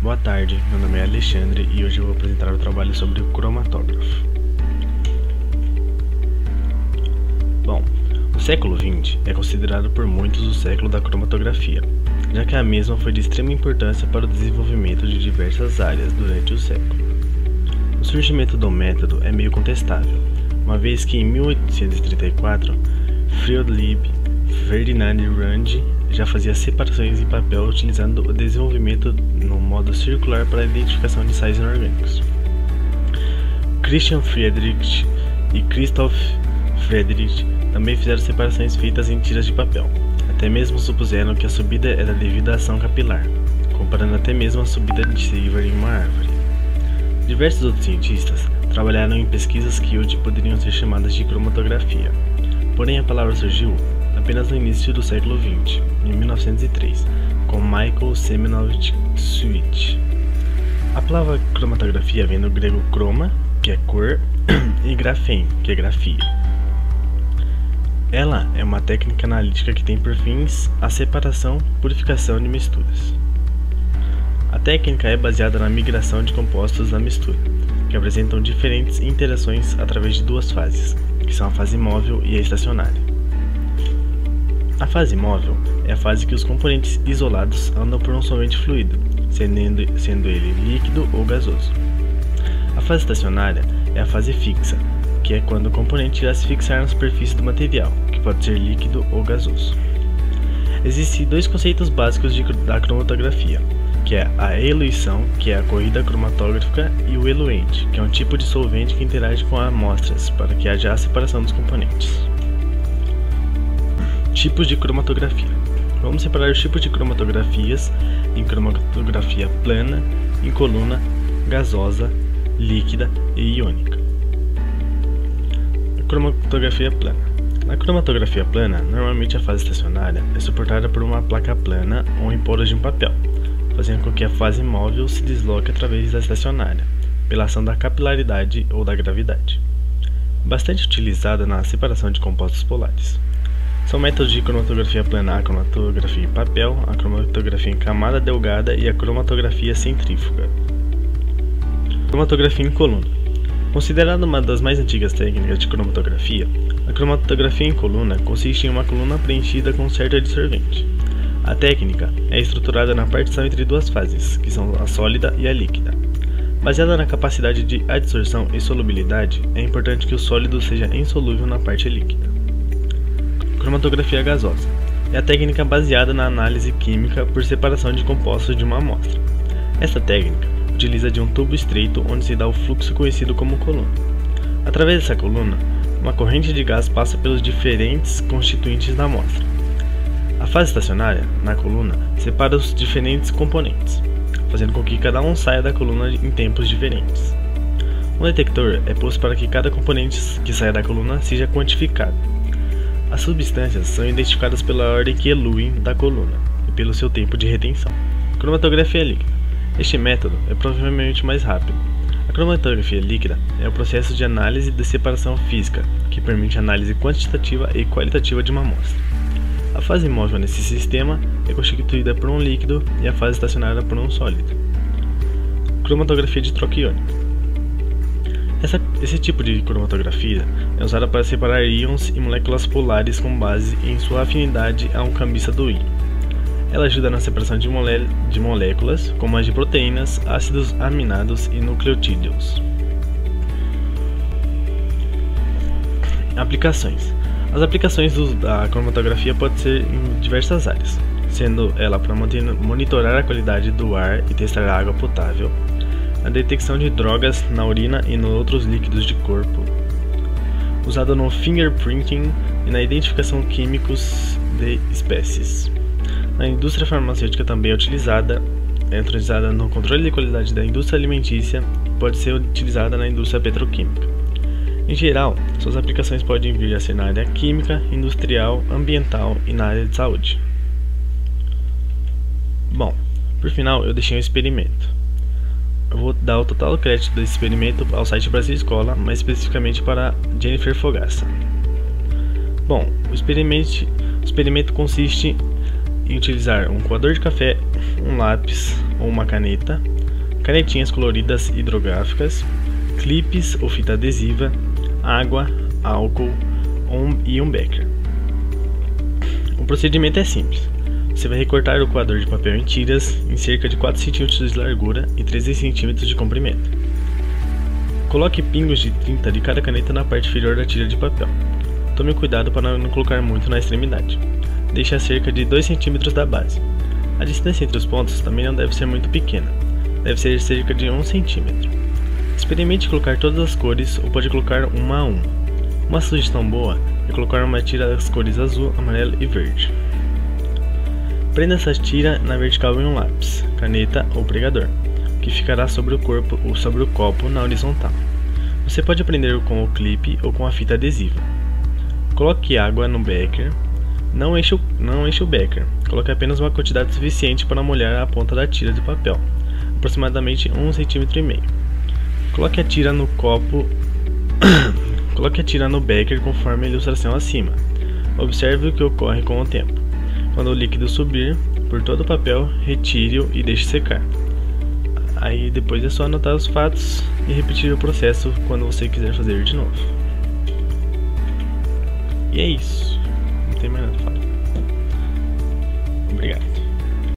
Boa tarde, meu nome é Alexandre e hoje eu vou apresentar o trabalho sobre o cromatógrafo. Bom, o século XX é considerado por muitos o século da cromatografia, já que a mesma foi de extrema importância para o desenvolvimento de diversas áreas durante o século. O surgimento do método é meio contestável, uma vez que em 1834, Friedrich Ferdinand Runge já fazia separações em papel utilizando o desenvolvimento no modo circular para a identificação de sais inorgânicos. Christian Friedrich e Christoph Friedrich também fizeram separações feitas em tiras de papel, até mesmo supuseram que a subida era devido à ação capilar, comparando até mesmo a subida de seiva em uma árvore. Diversos outros cientistas trabalharam em pesquisas que hoje poderiam ser chamadas de cromatografia, porém a palavra surgiu apenas no início do século XX, em 1903, com Michael Semionovich Sweet. A palavra cromatografia vem do grego chroma, que é cor, e graphem, que é grafia. Ela é uma técnica analítica que tem por fins a separação e purificação de misturas. A técnica é baseada na migração de compostos da mistura, que apresentam diferentes interações através de duas fases, que são a fase móvel e a estacionária. A fase móvel é a fase que os componentes isolados andam por um solvente fluido, sendo ele líquido ou gasoso. A fase estacionária é a fase fixa, que é quando o componente irá se fixar na superfície do material, que pode ser líquido ou gasoso. Existem dois conceitos básicos da cromatografia, que é a eluição, que é a corrida cromatográfica, e o eluente, que é um tipo de solvente que interage com amostras para que haja a separação dos componentes. Tipos de cromatografia. Vamos separar os tipos de cromatografias em cromatografia plana, incoluna, gasosa, líquida e iônica. A cromatografia plana. Na cromatografia plana, normalmente a fase estacionária é suportada por uma placa plana ou em poros de um papel, fazendo com que a fase móvel se desloque através da estacionária, pela ação da capilaridade ou da gravidade. Bastante utilizada na separação de compostos polares. São métodos de cromatografia plana a cromatografia em papel, a cromatografia em camada delgada e a cromatografia centrífuga. Cromatografia em coluna. Considerada uma das mais antigas técnicas de cromatografia, a cromatografia em coluna consiste em uma coluna preenchida com certo adsorvente. A técnica é estruturada na partição entre duas fases, que são a sólida e a líquida. Baseada na capacidade de adsorção e solubilidade, é importante que o sólido seja insolúvel na parte líquida. Cromatografia gasosa é a técnica baseada na análise química por separação de compostos de uma amostra. Esta técnica utiliza de um tubo estreito onde se dá o fluxo conhecido como coluna. Através dessa coluna, uma corrente de gás passa pelos diferentes constituintes da amostra. A fase estacionária, na coluna, separa os diferentes componentes, fazendo com que cada um saia da coluna em tempos diferentes. Um detector é posto para que cada componente que saia da coluna seja quantificado. As substâncias são identificadas pela ordem que eluem da coluna e pelo seu tempo de retenção. Cromatografia líquida. Este método é provavelmente mais rápido. A cromatografia líquida é o processo de análise de separação física, que permite análise quantitativa e qualitativa de uma amostra. A fase móvel nesse sistema é constituída por um líquido e a fase estacionária por um sólido. Cromatografia de troca iônica. Esse tipo de cromatografia é usada para separar íons e moléculas polares com base em sua afinidade a um cambista do íon. Ela ajuda na separação de moléculas, como as de proteínas, ácidos aminados e nucleotídeos. Aplicações. As aplicações da cromatografia podem ser em diversas áreas, sendo ela para monitorar a qualidade do ar e testar a água potável, a detecção de drogas na urina e nos outros líquidos de corpo, usada no fingerprinting e na identificação químicos de espécies. Na indústria farmacêutica também é utilizada no controle de qualidade da indústria alimentícia e pode ser utilizada na indústria petroquímica. Em geral, suas aplicações podem vir a ser na área química, industrial, ambiental e na área de saúde. Bom, por final eu deixei um experimento. Eu vou dar o total crédito desse experimento ao site Brasil Escola, mais especificamente para Jennifer Fogaça. Bom, o experimento consiste em utilizar um coador de café, um lápis, ou uma caneta, canetinhas coloridas hidrográficas, clipes ou fita adesiva, água, álcool e um becker. O procedimento é simples. Você vai recortar o coador de papel em tiras em cerca de 4 cm de largura e 13 cm de comprimento. Coloque pingos de tinta de cada caneta na parte inferior da tira de papel. Tome cuidado para não colocar muito na extremidade. Deixe a cerca de 2 cm da base. A distância entre os pontos também não deve ser muito pequena. Deve ser cerca de 1 cm. Experimente colocar todas as cores ou pode colocar uma a uma. Uma sugestão boa é colocar uma tira das cores azul, amarelo e verde. Prenda essa tira na vertical em um lápis, caneta ou pregador, que ficará sobre o corpo ou sobre o copo na horizontal. Você pode prender com o clipe ou com a fita adesiva. Coloque água no becker. Não enche o becker. Coloque apenas uma quantidade suficiente para molhar a ponta da tira de papel, aproximadamente 1,5 cm. Coloque a tira no copo. Coloque a tira no becker conforme a ilustração acima. Observe o que ocorre com o tempo. Quando o líquido subir por todo o papel, retire-o e deixe secar. Aí depois é só anotar os fatos e repetir o processo quando você quiser fazer de novo. E é isso. Não tem mais nada a falar. Obrigado.